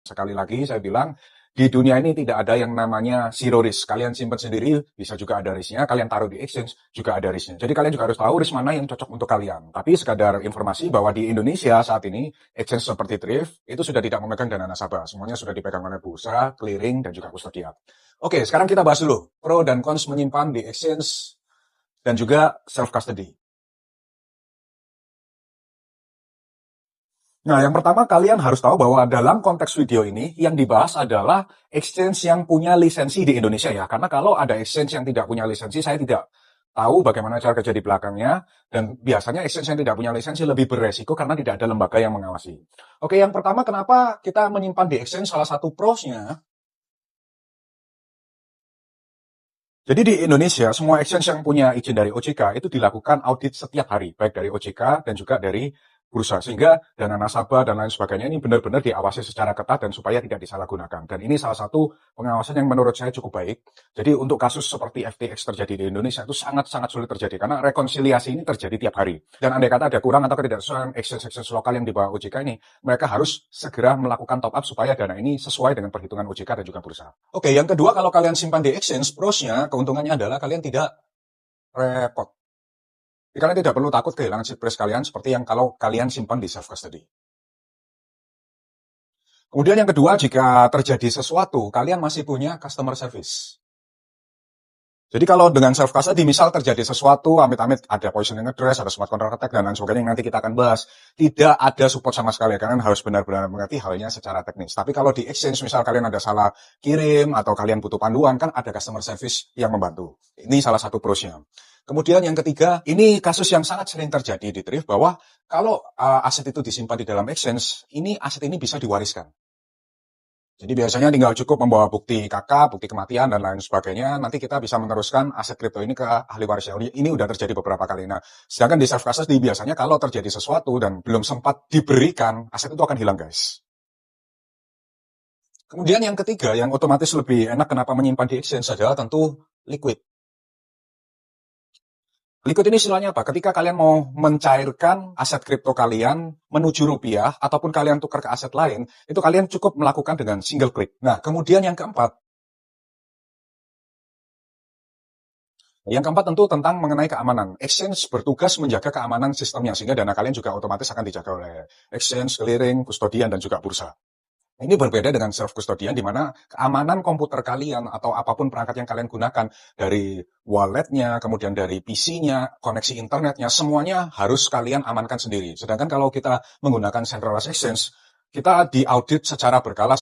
Sekali lagi saya bilang, di dunia ini tidak ada yang namanya zero risk. Kalian simpan sendiri, bisa juga ada risknya. Kalian taruh di exchange, juga ada risknya. Jadi kalian juga harus tahu risk mana yang cocok untuk kalian. Tapi sekadar informasi bahwa di Indonesia saat ini, exchange seperti Thrift, itu sudah tidak memegang dana nasabah. Semuanya sudah dipegang oleh bursa, clearing, dan juga kustodian. Oke, sekarang kita bahas dulu. Pro dan cons menyimpan di exchange, dan juga self-custody. Nah, yang pertama kalian harus tahu bahwa dalam konteks video ini yang dibahas adalah exchange yang punya lisensi di Indonesia ya. Karena kalau ada exchange yang tidak punya lisensi, saya tidak tahu bagaimana cara kerja di belakangnya. Dan biasanya exchange yang tidak punya lisensi lebih beresiko karena tidak ada lembaga yang mengawasi. Oke, yang pertama kenapa kita menyimpan di exchange, salah satu prosnya. Jadi di Indonesia, semua exchange yang punya izin dari OJK itu dilakukan audit setiap hari, baik dari OJK dan juga dari bursa. Sehingga dana nasabah dan lain sebagainya ini benar-benar diawasi secara ketat dan supaya tidak disalahgunakan. Dan ini salah satu pengawasan yang menurut saya cukup baik. Jadi untuk kasus seperti FTX terjadi di Indonesia itu sangat-sangat sulit terjadi karena rekonsiliasi ini terjadi tiap hari. Dan andai kata ada kurang atau ketidaksesuaian exchange-exchange lokal yang di bawah OJK ini, mereka harus segera melakukan top up supaya dana ini sesuai dengan perhitungan OJK dan juga bursa. Oke, yang kedua kalau kalian simpan di exchange, prosnya keuntungannya adalah kalian tidak repot. Jadi kalian tidak perlu takut kehilangan seed phrase kalian seperti yang kalau kalian simpan di self-custody. Kemudian yang kedua, jika terjadi sesuatu, kalian masih punya customer service. Jadi kalau dengan self-custody, misal terjadi sesuatu, amit-amit ada poisoning address, ada smart contract attack, dan lain sebagainya yang nanti kita akan bahas, tidak ada support sama sekali. Kalian harus benar-benar mengerti halnya secara teknis. Tapi kalau di exchange, misal kalian ada salah kirim, atau kalian butuh panduan, kan ada customer service yang membantu. Ini salah satu prosnya. Kemudian yang ketiga, ini kasus yang sangat sering terjadi di Thrift, bahwa kalau aset itu disimpan di dalam exchange, aset ini bisa diwariskan. Jadi biasanya tinggal cukup membawa bukti KK, bukti kematian, dan lain sebagainya. Nanti kita bisa meneruskan aset kripto ini ke ahli warisnya. Ini udah terjadi beberapa kali. Nah, sedangkan di self-custody biasanya kalau terjadi sesuatu dan belum sempat diberikan, aset itu akan hilang, guys. Kemudian yang ketiga, yang otomatis lebih enak kenapa menyimpan di exchange adalah tentu liquid. Liquid ini istilahnya apa? Ketika kalian mau mencairkan aset kripto kalian menuju rupiah, ataupun kalian tukar ke aset lain, itu kalian cukup melakukan dengan single klik. Nah, kemudian yang keempat tentu tentang mengenai keamanan. Exchange bertugas menjaga keamanan sistemnya, sehingga dana kalian juga otomatis akan dijaga oleh exchange, clearing, kustodian, dan juga bursa. Ini berbeda dengan self-custodian, di mana keamanan komputer kalian atau apapun perangkat yang kalian gunakan, dari walletnya, kemudian dari PC-nya, koneksi internetnya, semuanya harus kalian amankan sendiri. Sedangkan kalau kita menggunakan centralized exchange, kita diaudit secara berkala